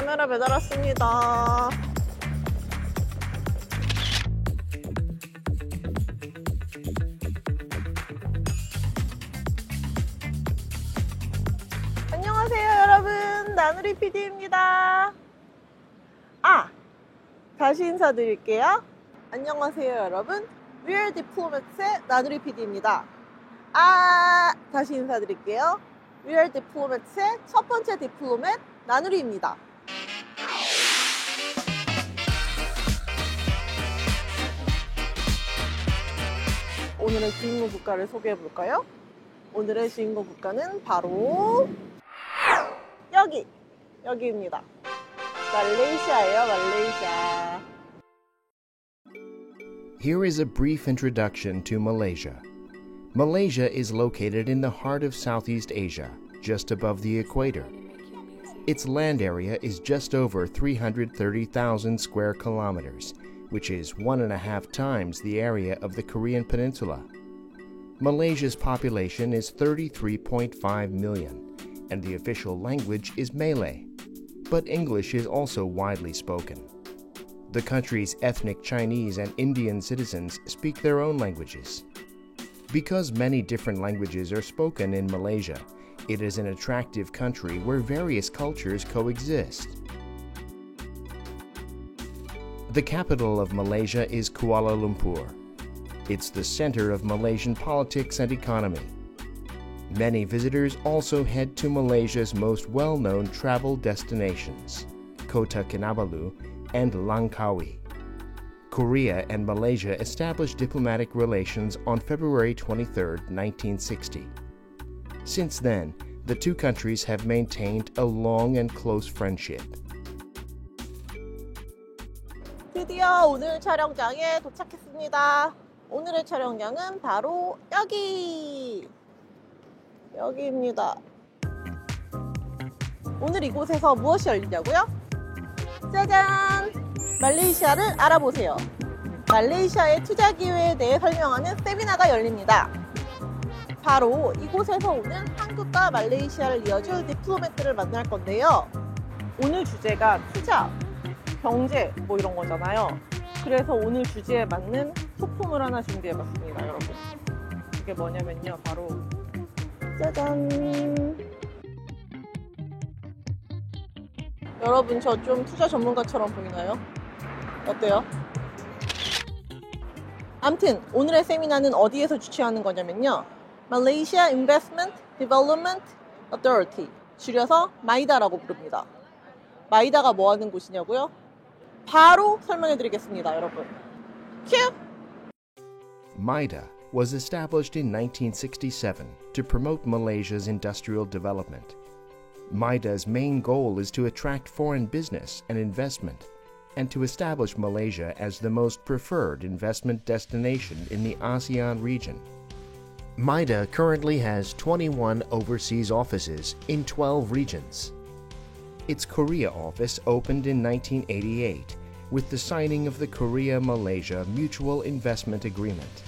카메라 배달 왔습니다. 안녕하세요 여러분, 나누리 PD입니다. 다시 인사드릴게요. 안녕하세요 여러분, Real Diplomat의 나누리 PD입니다. 다시 인사드릴게요. Real Diplomat의 첫 번째 디플로맷 나누리입니다. 오늘의 주인공 국가를 소개해 볼까요? 오늘의 주인공 국가는 바로 여기입니다. 말레이시아예요, 말레이시아. Here is a brief introduction to Malaysia. Malaysia is located in the heart of Southeast Asia, just above the equator. Its land area is just over 330,000 square kilometers, which is 1.5 times the area of the Korean Peninsula. Malaysia's population is 33.5 million, and the official language is Malay, but English is also widely spoken. The country's ethnic Chinese and Indian citizens speak their own languages. Because many different languages are spoken in Malaysia, it is an attractive country where various cultures coexist. The capital of Malaysia is Kuala Lumpur. It's the center of Malaysian politics and economy. Many visitors also head to Malaysia's most well-known travel destinations, Kota Kinabalu and Langkawi. Korea and Malaysia established diplomatic relations on February 23, 1960. Since then, the two countries have maintained a long and close friendship. 드디어 오늘 촬영장에 도착했습니다. 오늘의 촬영장은 바로 여기입니다. 오늘 이곳에서 무엇이 열리냐고요? 짜잔! 말레이시아를 알아보세요. 말레이시아의 투자 기회에 대해 설명하는 세미나가 열립니다. 바로 이곳에서 오늘 한국과 말레이시아를 이어줄 디플로매트를 만날 건데요. 오늘 주제가 투자, 경제 이런 거잖아요. 그래서 오늘 주제에 맞는 소품을 하나 준비해봤습니다, 여러분. 이게 뭐냐면요, 바로 짜잔! 여러분, 저 좀 투자 전문가처럼 보이나요? 어때요? 암튼 오늘의 세미나는 어디에서 주최하는 거냐면요, Malaysia Investment Development Authority, 줄여서 마이다라고 부릅니다. 마이다가 뭐 하는 곳이냐고요? 바로 설명해 드리겠습니다, 여러분. 큐! MIDA was established in 1967 to promote Malaysia's industrial development. MIDA's main goal is to attract foreign business and investment and to establish Malaysia as the most preferred investment destination in the ASEAN region. MIDA currently has 21 overseas offices in 12 regions. Its Korea office opened in 1988 with the signing of the Korea-Malaysia Mutual Investment Agreement.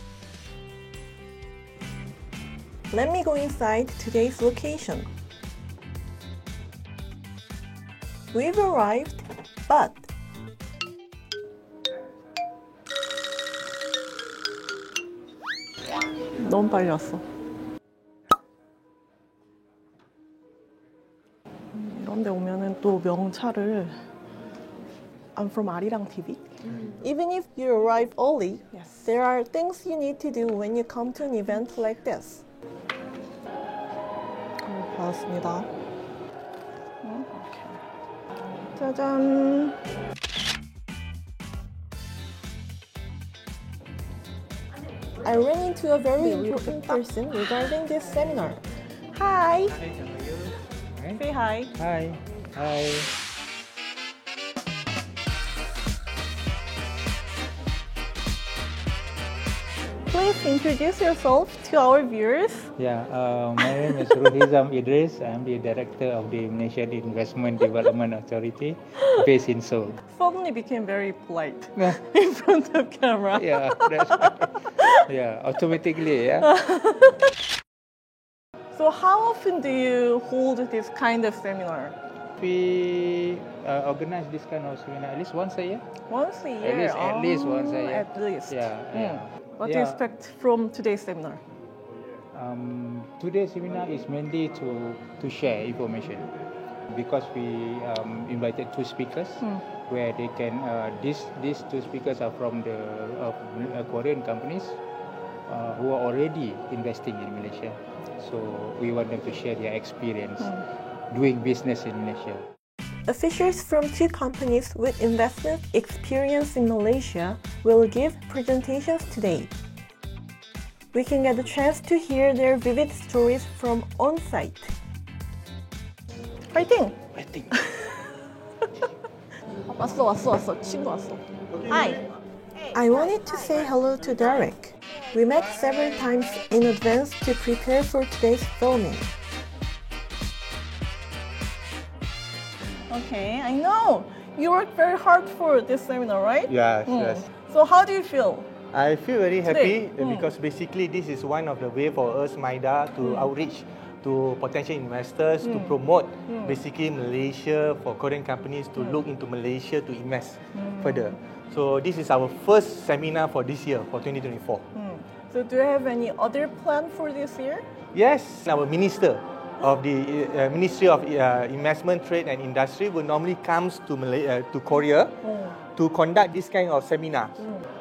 Let me go inside today's location. We've arrived, but 너무 빨리 왔어. 이런 데 오면은 또 명찰을 I'm from 아리랑 TV. Even if you arrive early, there are things you need to do when you come to an event like this. 받았습니다. 짜잔. I ran into a very important person regarding this seminar. Hi. Say hi. Hi. Hi. Please introduce yourself to our viewers. Yeah, my name is Ruhizam Idris. I'm the director of the Malaysian Investment Development Authority based in Seoul. Suddenly became very polite in front of camera. Yeah, that's right. Yeah, automatically, yeah. So how often do you hold this kind of seminar? We organize this kind of seminar at least once a year. Once a year. At least once a year. At least. Yeah. What do you expect from today's seminar? Today's seminar is mainly to share information, because we invited two speakers where they can. These two speakers are from the Korean companies who are already investing in Malaysia. So we want them to share their experience doing business in Malaysia. Officials from two companies with investment experience in Malaysia will give presentations today. We can get a chance to hear their vivid stories from on-site. 파이팅! 파이팅! 왔어. 친구 왔어. Hi! I wanted to say hello to Derek. We met several times in advance to prepare for today's filming. Okay, I know. You worked very hard for this seminar, right? Yes, yes. So how do you feel? I feel very happy Today. because basically this is one of the way for us, MIDA, to outreach to potential investors to promote basically Malaysia for Korean companies to look into Malaysia to invest further. So this is our first seminar for this year, for 2024. So do you have any other plan for this year? Yes, our minister of the Ministry of Investment, Trade and Industry will normally comes to to Korea to conduct this kind of seminar.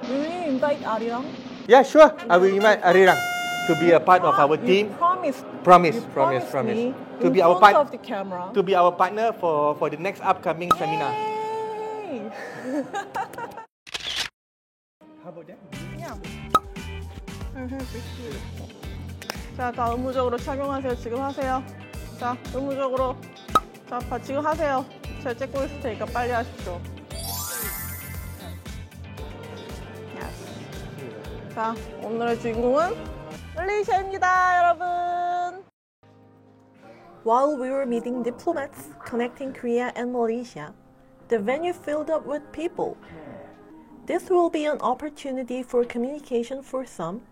Will you invite Arirang? Yeah, sure. I will invite Arirang to be a part of our team. Promise. Me To be our partner of the camera. To be our partner for the next upcoming seminar. Yay! How about that? Yeah. 자, 다 의무적으로 착용하세요. 지금 하세요. 자, 의무적으로. 자, 지금 하세요. 제가 찍고 있을 테니까 빨리 하십시오. Yes. 자, 오늘의 주인공은 말레이시아입니다, 여러분. While we were meeting diplomats connecting Korea and Malaysia, the venue filled up with people. This will be an opportunity for communication for some,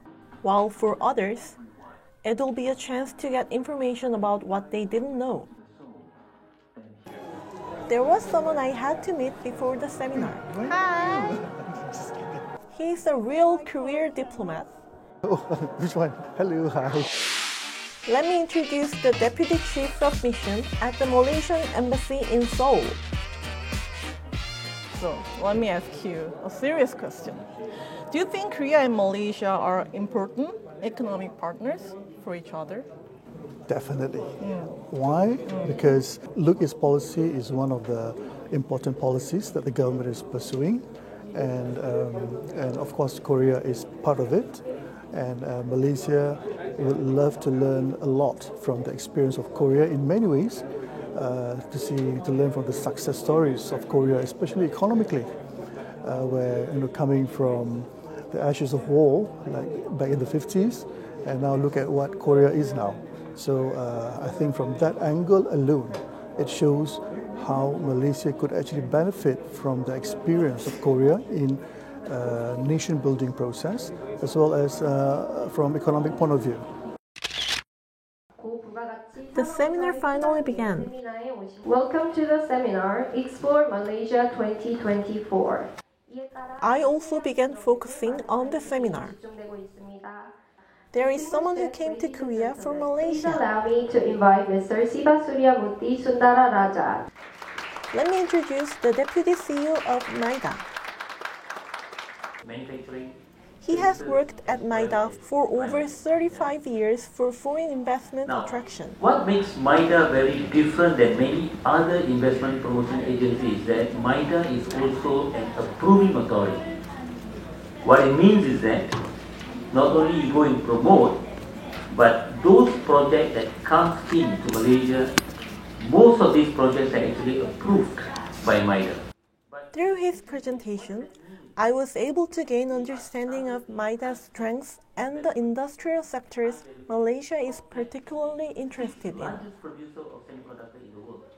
while for others, it will be a chance to get information about what they didn't know. There was someone I had to meet before the seminar. Hi! He's a real career diplomat. Oh, which one? Hello, hi. Let me introduce the Deputy Chief of Mission at the Malaysian Embassy in Seoul. So, let me ask you a serious question. Do you think Korea and Malaysia are important economic partners for each other? Definitely. Why? Because Look-East policy is one of the important policies that the government is pursuing, and of course Korea is part of it, and Malaysia would love to learn a lot from the experience of Korea in many ways, to learn from the success stories of Korea, especially economically, where coming from the ashes of war, like back in the 50s, and now look at what Korea is now. So I think from that angle alone, it shows how Malaysia could actually benefit from the experience of Korea in nation building process, as well as from economic point of view. The seminar finally began. Welcome to the seminar, Explore Malaysia 2024. I also began focusing on the seminar. There is someone who came to Korea from Please Malaysia. allow me to invite Mr. Siva Suryamuti Sundara Raja. Let me introduce the Deputy CEO of MIDA. Manufacturing. He has worked at MIDA for over 35 years for foreign investment attraction. What makes MIDA very different than many other investment promotion agencies is that MIDA is also an approving authority. What it means is that not only you go and promote, but those projects that come into Malaysia, most of these projects are actually approved by MIDA. Through his presentation, I was able to gain understanding of MIDA's strengths and the industrial sectors Malaysia is particularly interested in. Largest producer of semiconductor in the world.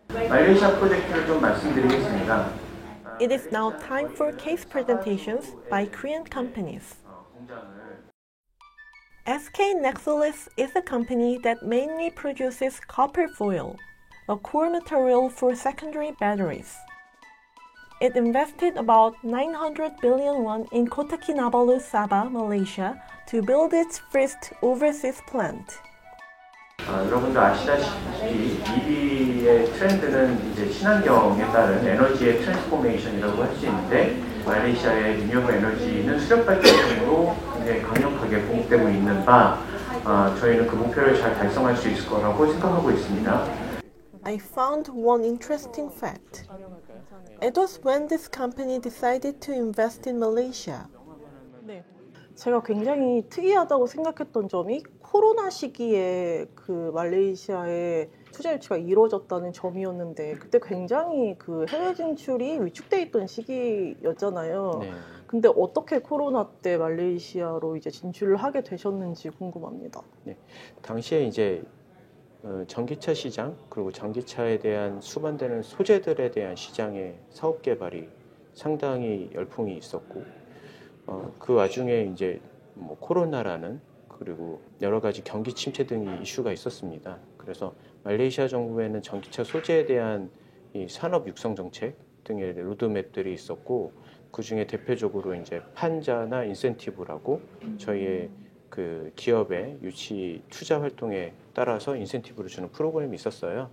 말레이시아 프로젝트를 좀 말씀드리겠습니다. It is now time for case presentations by Korean companies. SK Nexolis is a company that mainly produces copper foil. a core material for secondary batteries. It invested about 900 billion won in Kota Kinabalu, Sabah, Malaysia to build its first overseas plant. 여러분도 아시다시피 EV의 트렌드는 이제 친환경에 따른 에너지의 트랜스포메이션이라고 할 수 있는데 말레이시아의 리뉴얼 에너지는 수력 발전으로 굉장히 강력하게 공급되고 있는 바 저희는 그 목표를 잘 달성할 수 있을 거라고 생각하고 있습니다. I found one interesting fact. It was when this company decided to invest in Malaysia. 네. 제가 굉장히 특이하다고 생각했던 점이 코로나 시기에 그 말레이시아의 투자 유치가 이루어졌다는 점이었는데 그때 굉장히 그 해외 진출이 위축돼 있던 시기였잖아요. 네. 근데 어떻게 코로나 때 말레이시아로 이제 진출을 하게 되셨는지 궁금합니다. 네. 당시에 이제 전기차 시장 그리고 전기차에 대한 수반되는 소재들에 대한 시장의 사업 개발이 상당히 열풍이 있었고 그 와중에 이제 뭐 코로나라는 그리고 여러 가지 경기 침체 등의 이슈가 있었습니다. 그래서 말레이시아 정부에는 전기차 소재에 대한 이 산업 육성 정책 등의 로드맵들이 있었고 그 중에 대표적으로 이제 판자나 인센티브라고 저희의 그 기업의 유치 투자 활동에 따라서 인센티브를 주는 프로그램이 있었어요.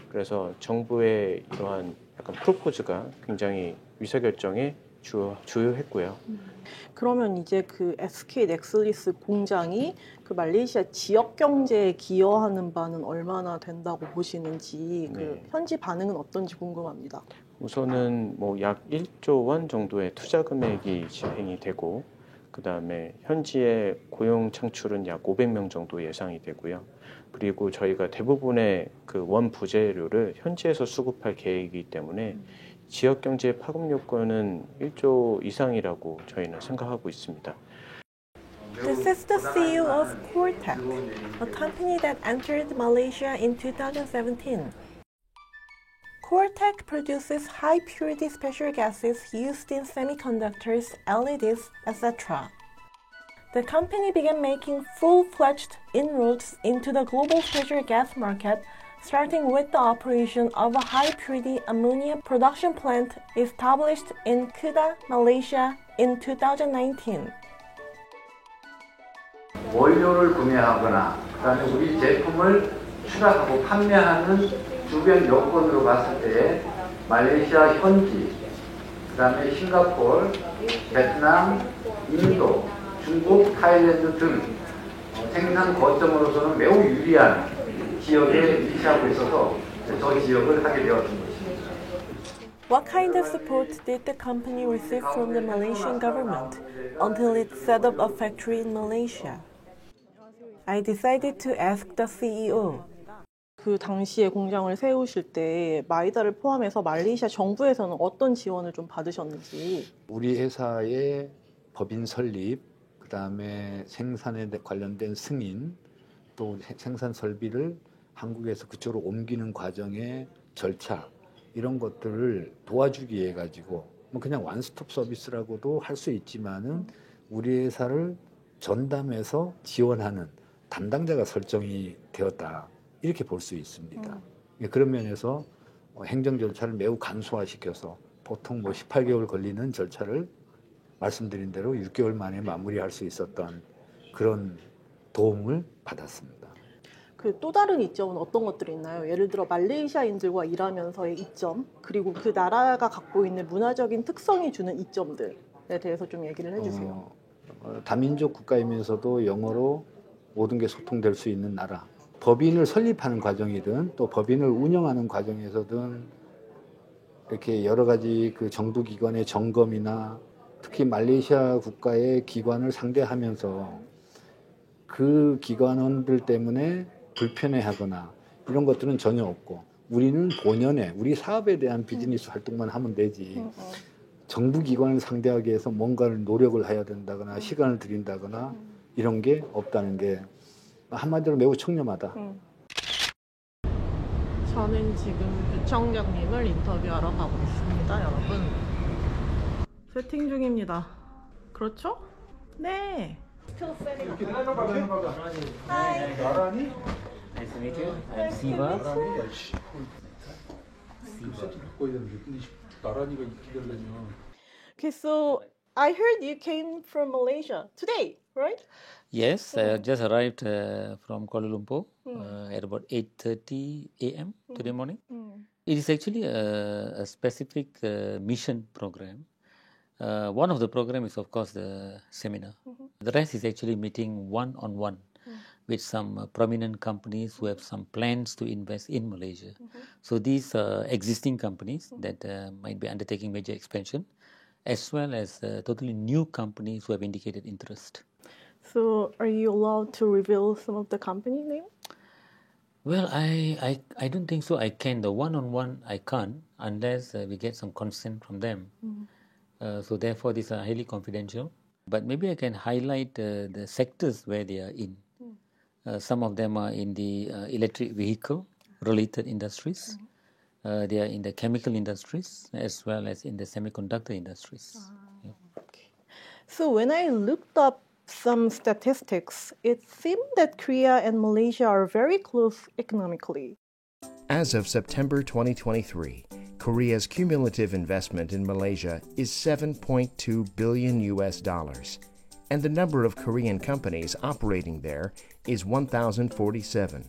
그래서 정부의 이러한 약간 프로포즈가 굉장히 의사결정에 주요했고요. 그러면 이제 그 SK 넥슬리스 공장이 그 말레이시아 지역 경제에 기여하는 바는 얼마나 된다고 보시는지 그 현지 반응은 어떤지 궁금합니다. 우선은 뭐 약 1조 원 정도의 투자 금액이 집행이 되고 그 다음에 현지의 고용 창출은 약 500명 정도 예상이 되고요. 그리고 저희가 대부분의 그 원 부재료를 현지에서 수급할 계획이기 때문에 지역 경제의 파급 요건은 1조 이상이라고 저희는 생각하고 있습니다. This is the CEO of Coretech, a company that entered Malaysia in 2017. Coretech produces high-purity special gases used in semiconductors, LEDs, etc. The company began making full-fledged inroads into the global special gas market, starting with the operation of a high-purity ammonia production plant established in Kedah, Malaysia in 2019. 원료를 구매하거나 그다음에 우리 제품을 출하하고 판매하는 주변 여건으로 봤을 때 말레이시아 현지, 그다음에 싱가포르, 베트남, 인도, 중국, 타일랜드 등 생산 거점으로서는 매우 유리한 지역에 위치하고 있어서 저 지역을 하게 되었던 것입니다. What kind of support did the company receive from the Malaysian government until it set up a factory in Malaysia? I decided to ask the CEO. 그 당시에 공장을 세우실 때 마이다를 포함해서 말레이시아 정부에서는 어떤 지원을 좀 받으셨는지. 우리 회사의 법인 설립, 그다음에 생산에 관련된 승인, 또 생산 설비를 한국에서 그쪽으로 옮기는 과정의 절차 이런 것들을 도와주기 위해 가지고 뭐 그냥 원스톱 서비스라고도 할 수 있지만은 우리 회사를 전담해서 지원하는 담당자가 설정이 되었다 이렇게 볼 수 있습니다. 그런 면에서 행정 절차를 매우 간소화시켜서 보통 뭐 18개월 걸리는 절차를 말씀드린 대로 6개월 만에 마무리할 수 있었던 그런 도움을 받았습니다. 그 또 다른 이점은 어떤 것들이 있나요? 예를 들어 말레이시아인들과 일하면서의 이점, 그리고 그 나라가 갖고 있는 문화적인 특성이 주는 이점들에 대해서 좀 얘기를 해주세요. 다민족 국가이면서도 영어로 모든 게 소통될 수 있는 나라. 법인을 설립하는 과정이든 또 법인을 운영하는 과정에서든 이렇게 여러 가지 그 정부기관의 점검이나 특히 말레이시아 국가의 기관을 상대하면서 그 기관원들 때문에 불편해하거나 이런 것들은 전혀 없고 우리는 본연의 우리 사업에 대한 비즈니스 활동만 하면 되지 정부기관을 상대하기 위해서 뭔가를 노력을 해야 된다거나 시간을 들인다거나 이런 게 없다는 게 한마디로 매우 청렴하다. 저는 지금 유청장님을 인터뷰하러 가고 있습니다, 여러분. 세팅 중입니다. 그렇죠? 네. Hi. Nice to meet you. I'm Siva. Okay, so I heard you came from Malaysia today, right? Yes, I just arrived from Kuala Lumpur at about 8:30 a.m. today morning. It is actually a specific mission program. One of the program is, of course, the seminar. The rest is actually meeting one-on-one with some prominent companies who have some plans to invest in Malaysia. So these existing companies that might be undertaking major expansion, as well as totally new companies who have indicated interest. So are you allowed to reveal some of the company name? Well, I don't think so. I can. The one-on-one I can't unless we get some consent from them. So therefore, these are highly confidential. But maybe I can highlight the sectors where they are in. Some of them are in the electric vehicle related industries. They are in the chemical industries as well as in the semiconductor industries. Yeah. Okay. So when I looked up some statistics, it seemed that Korea and Malaysia are very close economically. As of September 2023, Korea's cumulative investment in Malaysia is $7.2 billion US, and the number of Korean companies operating there is 1,047.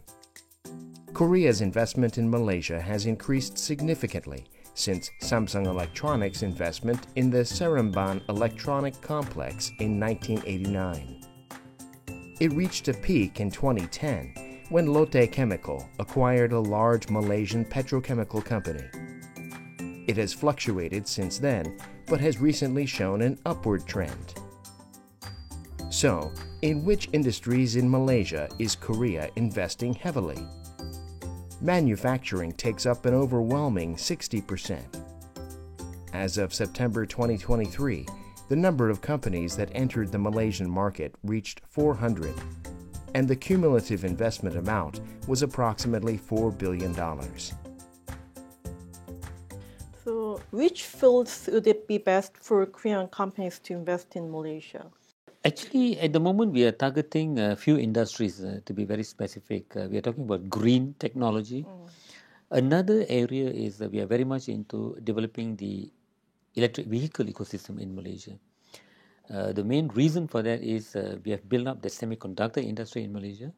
Korea's investment in Malaysia has increased significantly since Samsung Electronics' investment in the Seremban Electronic Complex in 1989. It reached a peak in 2010 when Lotte Chemical acquired a large Malaysian petrochemical company. It has fluctuated since then, but has recently shown an upward trend. So, in which industries in Malaysia is Korea investing heavily? Manufacturing takes up an overwhelming 60%. As of September 2023, the number of companies that entered the Malaysian market reached 400, and the cumulative investment amount was approximately $4 billion. So which fields would it be best for Korean companies to invest in Malaysia? Actually, at the moment, we are targeting a few industries, to be very specific. We are talking about green technology. Another area is that we are very much into developing the electric vehicle ecosystem in Malaysia. The main reason for that is we have built up the semiconductor industry in Malaysia.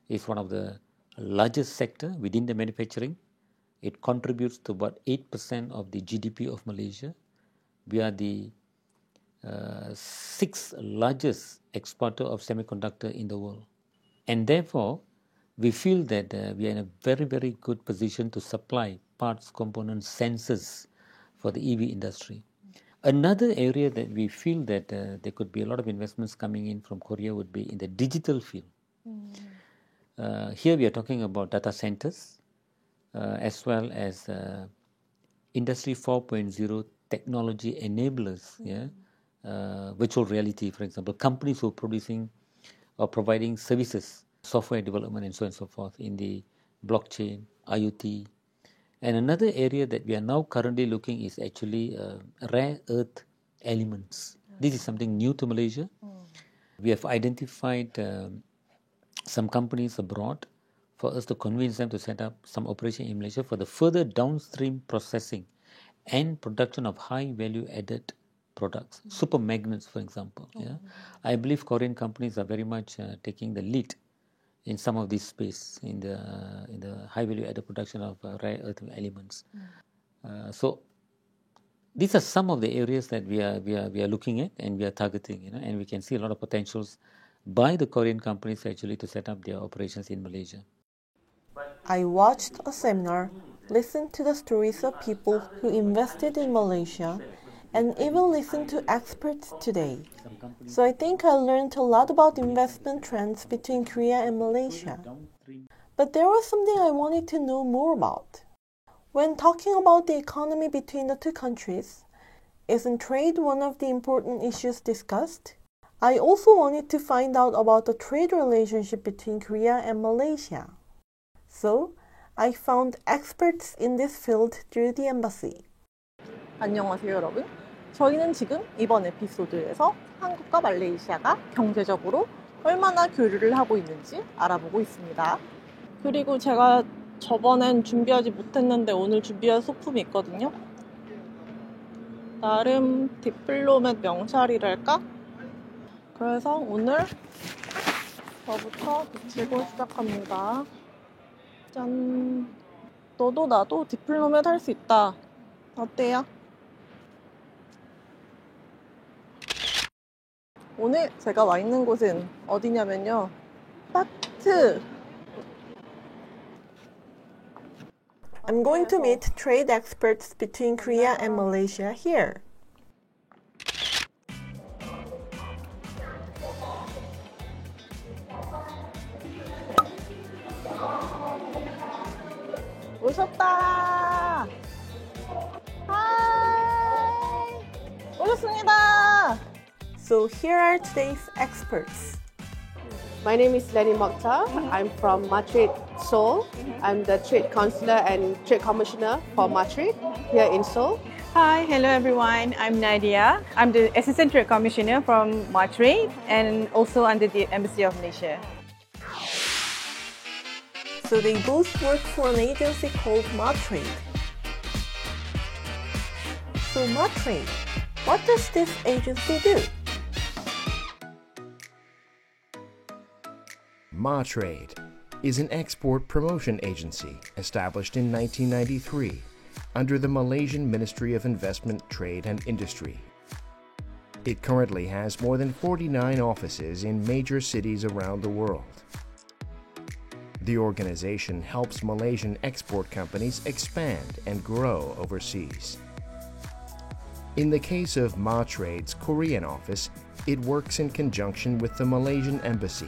It's one of the largest sector within the manufacturing. It contributes to about 8% of the GDP of Malaysia. We are the sixth largest exporter of semiconductor in the world. And therefore, we feel that we are in a very, very good position to supply parts, components, sensors for the EV industry. Another area that we feel that there could be a lot of investments coming in from Korea would be in the digital field. Here we are talking about data centers as well as Industry 4.0 technology enablers, virtual reality, for example, companies who are producing or providing services, software development and so on and so forth in the blockchain, IoT. And another area that we are now currently looking is actually rare earth elements. This is something new to Malaysia. We have identified some companies abroad for us to convince them to set up some operation in Malaysia for the further downstream processing and production of high value added products, super magnets, for example. I believe Korean companies are very much taking the lead in some of this space in the high value added production of rare earth elements. So these are some of the areas that we are looking at and we are targeting, and we can see a lot of potentials by the Korean companies actually to set up their operations in Malaysia. I watched a seminar, listened to the stories of people who invested in Malaysia, and even listened to experts today. So I think I learned a lot about investment trends between Korea and Malaysia. But there was something I wanted to know more about. When talking about the economy between the two countries, isn't trade one of the important issues discussed? I also wanted to find out about the trade relationship between Korea and Malaysia. So I found experts in this field through the embassy. 안녕하세요, 여러분. 저희는 지금 이번 에피소드에서 한국과 말레이시아가 경제적으로 얼마나 교류를 하고 있는지 알아보고 있습니다. 그리고 제가 저번엔 준비하지 못했는데 오늘 준비한 소품이 있거든요. 나름 디플로맷 명찰이랄까? 그래서 오늘 저부터 붙이고 시작합니다. 짠! 너도 나도 디플로맷 할 수 있다. 어때요? 오늘 제가 와 있는 곳은 어디냐면요. 마트! I'm going to meet trade experts between Korea and Malaysia here. 오셨다. Hi. 오셨습니다. So here are today's experts. My name is Lenny Mokhtar. I'm from Matrade Seoul. I'm the Trade Councillor and Trade Commissioner for Matrade here in Seoul. Hi, hello everyone. I'm Nadia. I'm the Assistant Trade Commissioner from Matrade and also under the Embassy of Malaysia. So they both work for an agency called Matrade. So Matrade, what does this agency do? Matrade is an export promotion agency established in 1993 under the Malaysian Ministry of Investment, Trade and Industry. It currently has more than 49 offices in major cities around the world. The organization helps Malaysian export companies expand and grow overseas. In the case of Matrade's Korean office, it works in conjunction with the Malaysian Embassy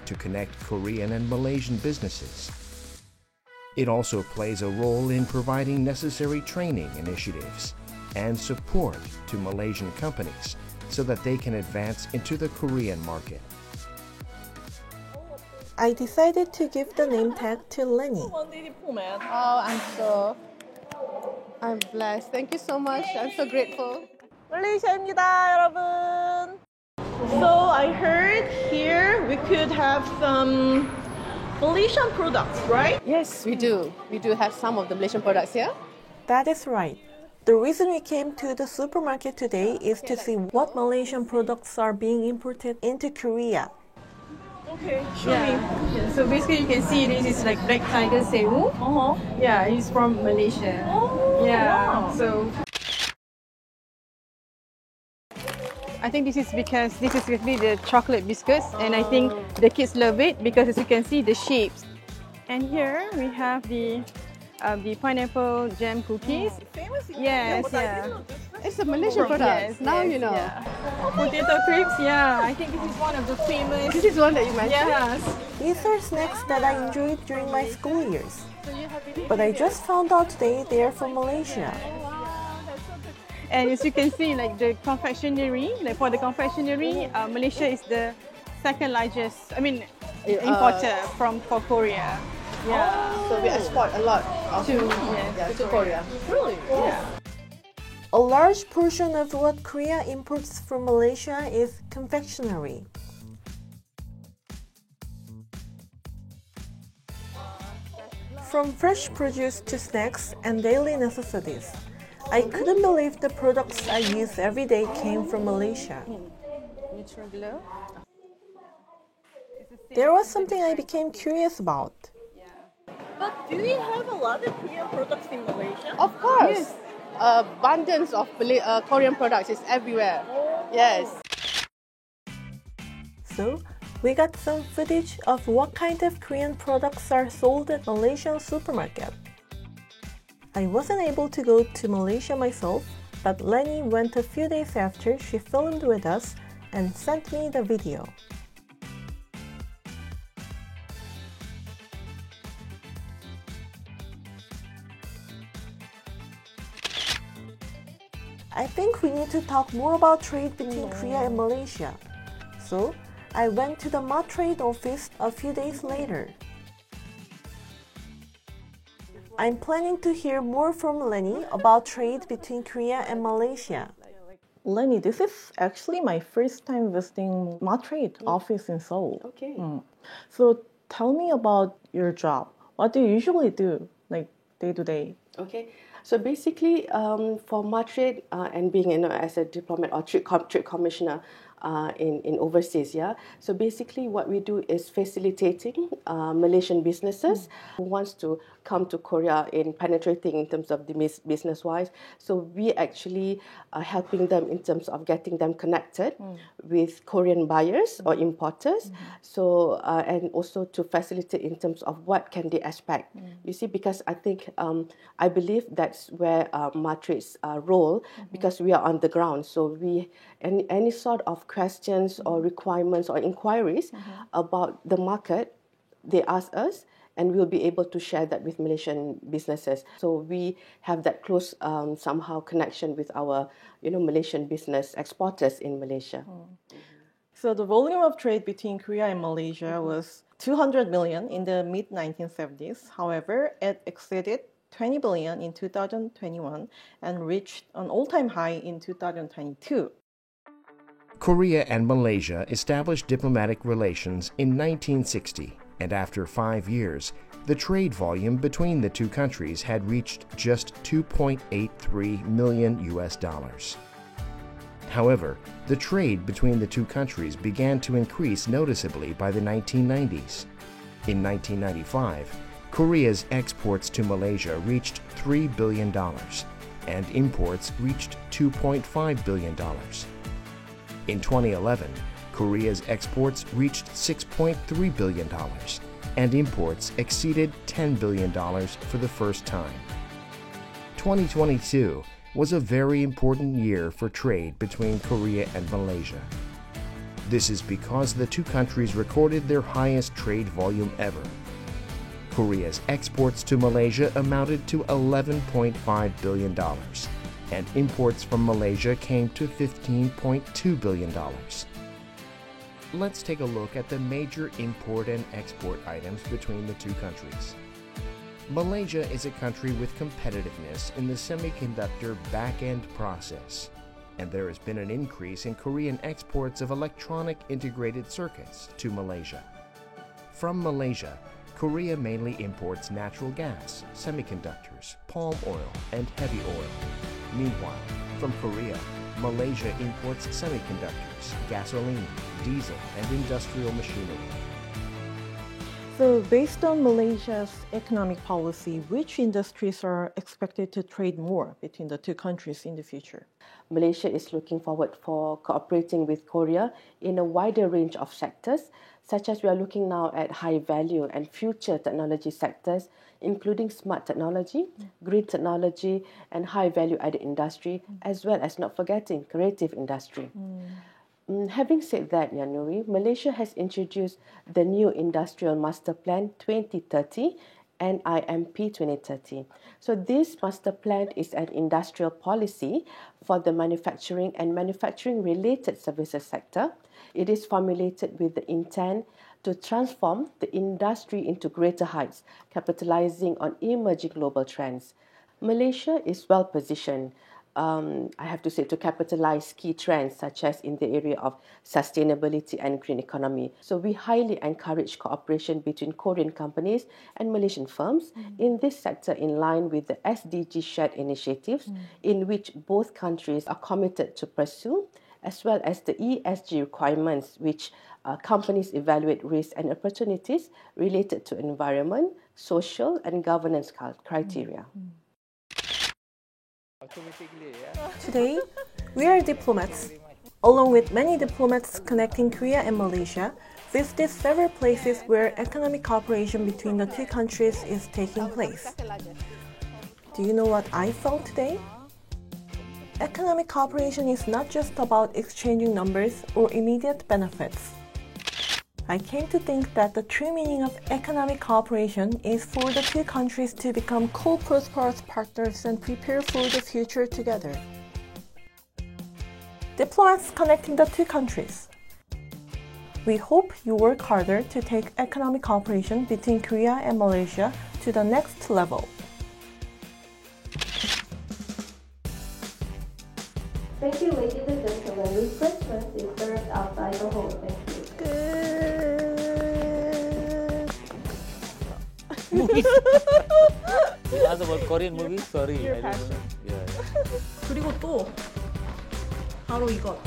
to connect Korean and Malaysian businesses. It also plays a role in providing necessary training initiatives and support to Malaysian companies so that they can advance into the Korean market. I decided to give the name tag to Lenny. Oh, I'm blessed. Thank you so much. I'm so grateful. 말레이시아입니다, 여러분. So I heard here we could have some Malaysian products, right? Yes, we do. We do have some of the Malaysian products here. That is right. The reason we came to the supermarket today is to see what Malaysian products are being imported into Korea. Okay, show me. Yeah, so basically you can see this is like Black Tiger Sewu. Yeah, it's from Malaysia. Yeah, wow. So I think this is because this is basically the chocolate biscuits, and I think the kids love it because, as you can see, the shapes. And here we have the pineapple jam cookies. Famous? Yes, yeah. It's a Malaysian product. Yes, now yes, you know. Yeah. Potato crisps, yeah. I think this is one of the famous. This is one that you mentioned. Yes. These are snacks that I enjoyed during my school years. But I just found out today they are from Malaysia. And as you can see, like the confectionery, like for the confectionery, Malaysia is the second largest, importer for Korea. Yeah. So we export a lot to Korea. Really? Yeah. A large portion of what Korea imports from Malaysia is confectionery. From fresh produce to snacks and daily necessities, I couldn't believe the products I use every day came from Malaysia. There was something I became curious about. But do we have a lot of Korean products in Malaysia? Of course. Yes. Abundance of Korean products is everywhere. Yes. So, we got some footage of what kind of Korean products are sold at Malaysian supermarket. I wasn't able to go to Malaysia myself, but Lenny went a few days after she filmed with us and sent me the video. I think we need to talk more about trade between Korea and Malaysia. So, I went to the Matrade office a few days later. I'm planning to hear more from Lenny about trade between Korea and Malaysia. Lenny, this is actually my first time visiting Matrade office in Seoul. Okay. So tell me about your job. What do you usually do, like day to day? Okay, so basically, for Matrade and being as a diplomat or trade commissioner in overseas, so basically what we do is facilitating Malaysian businesses who wants to come to Korea in penetrating in terms of the business-wise. So we actually are helping them in terms of getting them connected with Korean buyers or importers. So and also to facilitate in terms of what can they expect. You see, because I think I believe that's where Matrade's role, because we are on the ground. So we any sort of questions or requirements or inquiries about the market, they ask us, and we'll be able to share that with Malaysian businesses. So we have that close somehow connection with our Malaysian business exporters in Malaysia. So the volume of trade between Korea and Malaysia was 200 million in the mid-1970s. However, it exceeded 20 billion in 2021 and reached an all-time high in 2022. Korea and Malaysia established diplomatic relations in 1960, and after 5 years, the trade volume between the two countries had reached just $2.83 million. However, the trade between the two countries began to increase noticeably by the 1990s. In 1995, Korea's exports to Malaysia reached $3 billion, and imports reached $2.5 billion. In 2011, Korea's exports reached $6.3 billion, and imports exceeded $10 billion for the first time. 2022 was a very important year for trade between Korea and Malaysia. This is because the two countries recorded their highest trade volume ever. Korea's exports to Malaysia amounted to $11.5 billion, and imports from Malaysia came to $15.2 billion. Let's take a look at the major import and export items between the two countries. Malaysia is a country with competitiveness in the semiconductor back-end process, and there has been an increase in Korean exports of electronic integrated circuits to Malaysia. From Malaysia, Korea mainly imports natural gas, semiconductors, palm oil, and heavy oil. Meanwhile, from Korea, Malaysia imports semiconductors, gasoline, diesel, and industrial machinery. So based on Malaysia's economic policy, which industries are expected to trade more between the two countries in the future? Malaysia is looking forward for cooperating with Korea in a wider range of sectors, such as we are looking now at high value and future technology sectors, including smart technology, green technology, and high value added industry, as well as not forgetting creative industry. Having said that, Yanuri, Malaysia has introduced the new Industrial Master Plan 2030 and IMP 2030. So this master plan is an industrial policy for the manufacturing and manufacturing-related services sector. It is formulated with the intent to transform the industry into greater heights, capitalizing on emerging global trends. Malaysia is well positioned, I have to say, to capitalize key trends such as in the area of sustainability and green economy. So we highly encourage cooperation between Korean companies and Malaysian firms in this sector in line with the SDG shared initiatives in which both countries are committed to pursue, as well as the ESG requirements which companies evaluate risks and opportunities related to environment, social and governance criteria. Today, we are diplomats. Along with many diplomats connecting Korea and Malaysia, visited several places where economic cooperation between the two countries is taking place. Do you know what I felt today? Economic cooperation is not just about exchanging numbers or immediate benefits. I came to think that the true meaning of economic cooperation is for the two countries to become co-prosperous partners and prepare for the future together. Diplomats connecting the two countries. We hope you work harder to take economic cooperation between Korea and Malaysia to the next level. Thank you, ladies and gentlemen. Refreshments is served outside the hall. Thank you. Good. movies. You ask about Korean movies? Sorry, Your I don't know. passion. Yeah. 그리고 또 바로 이것.